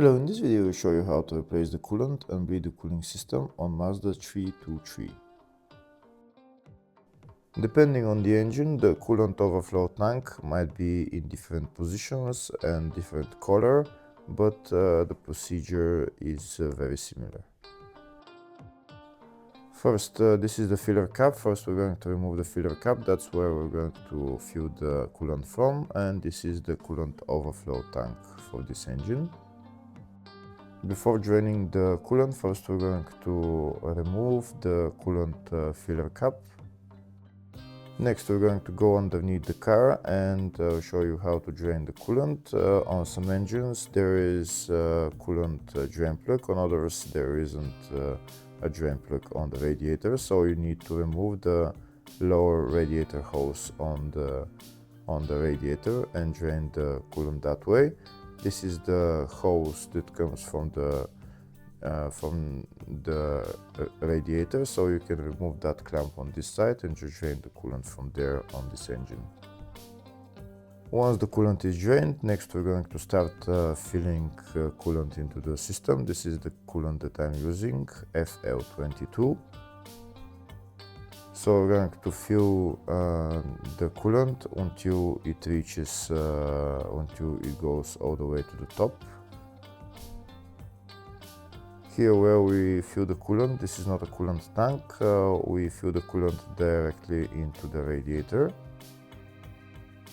Hello, in this video we'll show you how to replace the coolant and bleed the cooling system on Mazda 323. Depending on the engine, the coolant overflow tank might be in different positions and different color, but the procedure is very similar. First, this is the filler cap. First we're going to remove the filler cap, that's where we're going to fill the coolant from, and this is the coolant overflow tank for this engine. Before draining the coolant, first we're going to remove the coolant filler cap. Next we're going to go underneath the car and show you how to drain the coolant. On some engines there is a coolant drain plug, on others there isn't a drain plug on the radiator, so you need to remove the lower radiator hose on the radiator and drain the coolant that way. This is the hose that comes from the radiator, so you can remove that clamp on this side and just drain the coolant from there on this engine. Once the coolant is drained, next we're going to start filling coolant into the system. This is the coolant that I'm using, FL22. So we're going to fill the coolant until it reaches, until it goes all the way to the top. Here where we fill the coolant, this is not a coolant tank, we fill the coolant directly into the radiator.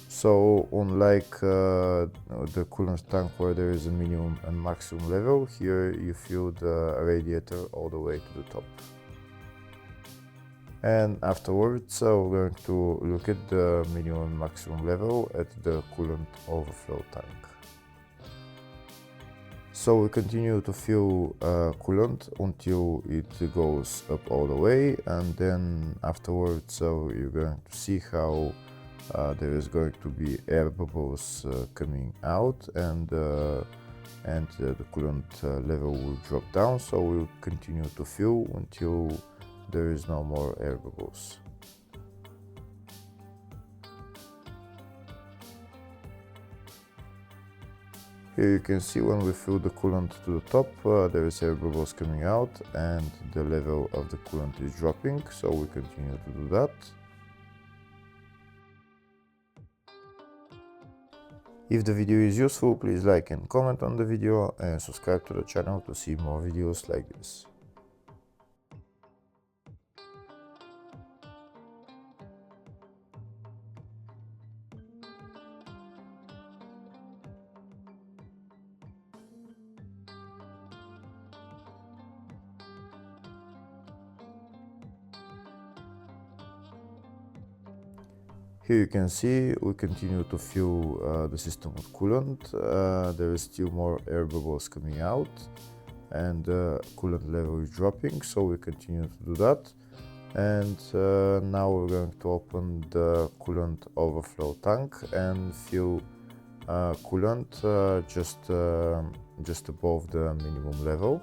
So unlike the coolant tank where there is a minimum and maximum level, here you fill the radiator all the way to the top. And afterwards we're going to look at the minimum and maximum level at the coolant overflow tank. So we continue to fill coolant until it goes up all the way, and then afterwards you're going to see how there is going to be air bubbles coming out, and the coolant level will drop down. So we'll continue to fill until there is no more air bubbles. Here you can see when we fill the coolant to the top, there is air bubbles coming out and the level of the coolant is dropping, so we continue to do that. If the video is useful, please like and comment on the video and subscribe to the channel to see more videos like this. Here you can see we continue to fill the system with coolant. There is still more air bubbles coming out and the coolant level is dropping, so we continue to do that. And now we're going to open the coolant overflow tank and fill coolant just above the minimum level.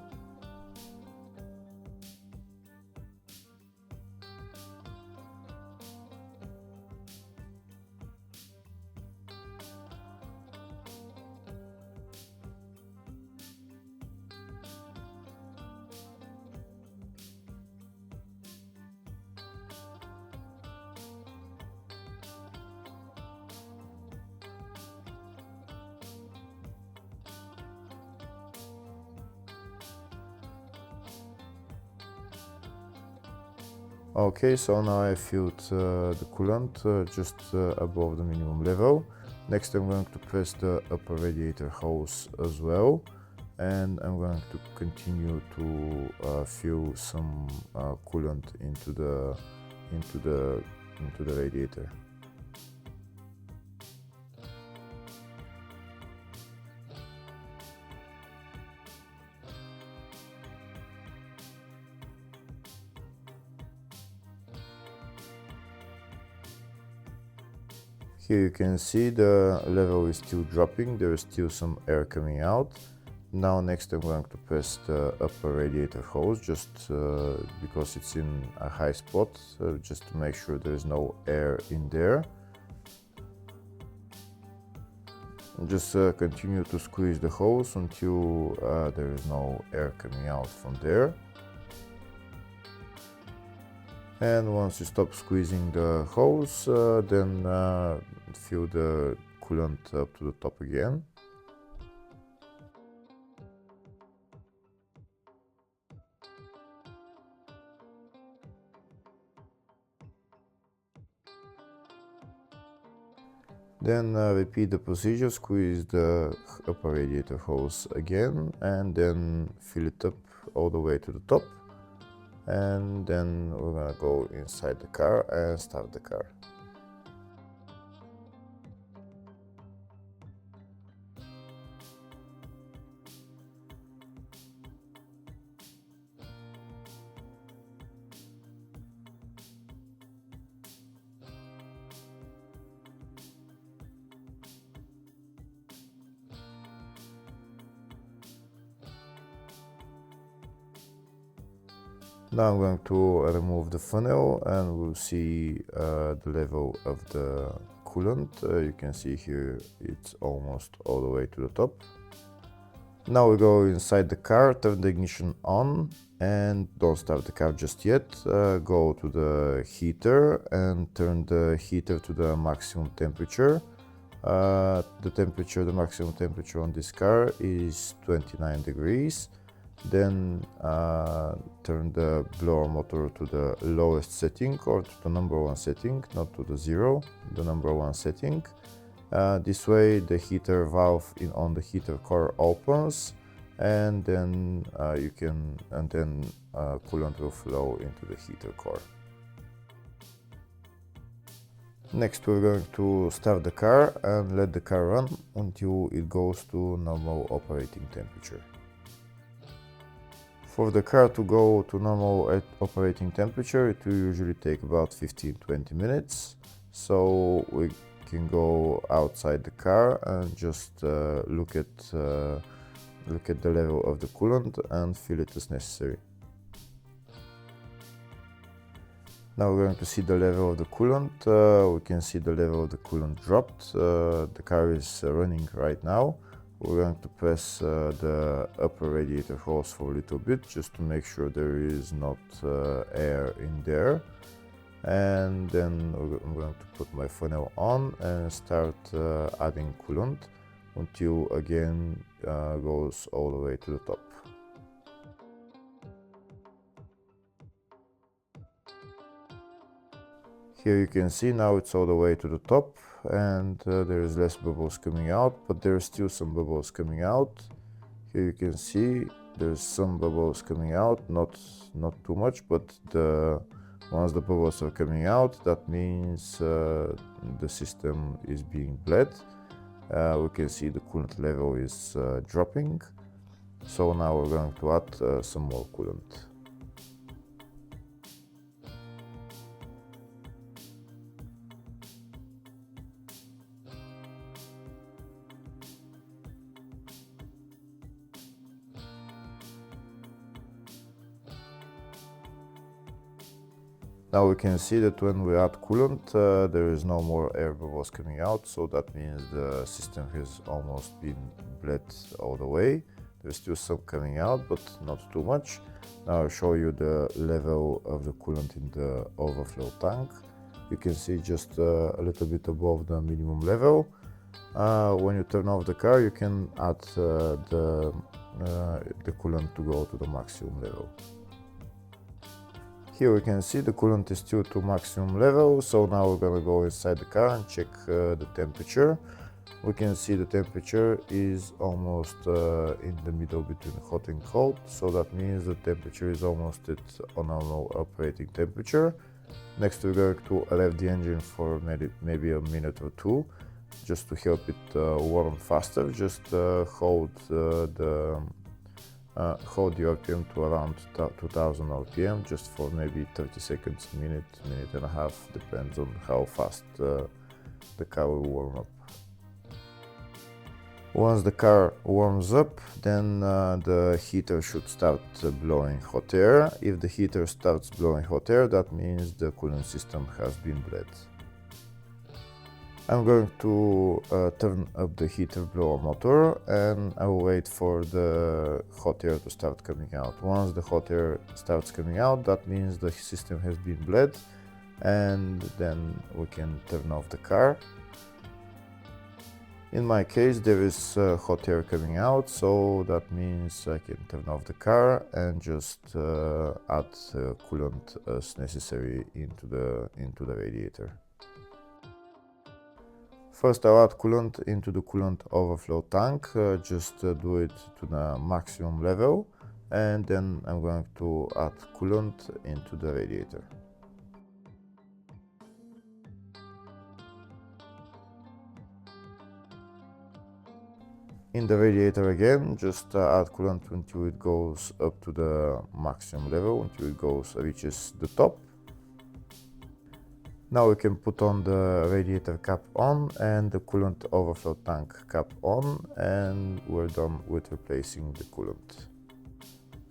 Okay, so now I filled the coolant just above the minimum level. Next I'm going to press the upper radiator hose as well, and I'm going to continue to fill some coolant into the radiator. Here you can see the level is still dropping, there is still some air coming out. Now next I'm going to press the upper radiator hose just because it's in a high spot, just to make sure there is no air in there. Just continue to squeeze the hose until there is no air coming out from there. And once you stop squeezing the hose, then fill the coolant up to the top again. Then repeat the procedure, squeeze the upper radiator hose again, and then fill it up all the way to the top. And then we're gonna go inside the car and start the car. Now I'm going to remove the funnel and we'll see the level of the coolant. You can see here it's almost all the way to the top. Now we go inside the car, turn the ignition on and don't start the car just yet. Go to the heater and turn the heater to the maximum temperature. The maximum temperature on this car is 29 degrees. Then turn the blower motor to the lowest setting or to the number one setting, not to the 0, the number one setting. This way the heater valve on the heater core opens, and then coolant will flow into the heater core. Next we're going to start the car and let the car run until it goes to normal operating temperature. For the car to go to normal operating temperature, it will usually take about 15-20 minutes. So we can go outside the car and just look at the level of the coolant and fill it as necessary. Now we're going to see the level of the coolant. We can see the level of the coolant dropped. The car is running right now. We're going to press the upper radiator hose for a little bit just to make sure there is not air in there. And then I'm going to put my funnel on and start adding coolant until again goes all the way to the top. Here you can see now it's all the way to the top and there is less bubbles coming out, but there are still some bubbles coming out. Here you can see there's some bubbles coming out, not too much, but once the bubbles are coming out, that means the system is being bled. We can see the coolant level is dropping. So now we're going to add some more coolant. Now we can see that when we add coolant, there is no more air bubbles coming out, so that means the system has almost been bled all the way. There's still some coming out, but not too much. Now I'll show you the level of the coolant in the overflow tank. You can see just a little bit above the minimum level. When you turn off the car, you can add the coolant to go to the maximum level. Here we can see the coolant is still to maximum level, so now we're gonna go inside the car and check the temperature. We can see the temperature is almost in the middle between hot and cold, so that means the temperature is almost at a normal operating temperature. Next we're going to rev the engine for maybe a minute or two, just to help it warm faster. Just hold the RPM to around 2000 RPM, just for maybe 30 seconds, minute and a half, depends on how fast the car will warm up. Once the car warms up, then the heater should start blowing hot air. If the heater starts blowing hot air, that means the coolant system has been bled. I'm going to turn up the heater blower motor, and I will wait for the hot air to start coming out. Once the hot air starts coming out, that means the system has been bled, and then we can turn off the car. In my case, there is hot air coming out, so that means I can turn off the car and just add coolant as necessary into the radiator. First, I'll add coolant into the coolant overflow tank, just do it to the maximum level, and then I'm going to add coolant into the radiator. In the radiator again, just add coolant until it goes up to the maximum level, until it reaches the top. Now we can put on the radiator cap on and the coolant overflow tank cap on, and we're done with replacing the coolant.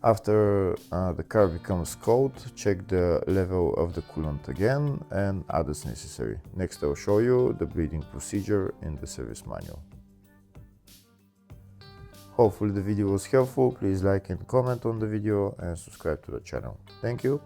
After the car becomes cold, check the level of the coolant again and add as necessary. Next, I'll show you the bleeding procedure in the service manual. Hopefully the video was helpful. Please like and comment on the video and subscribe to the channel. Thank you.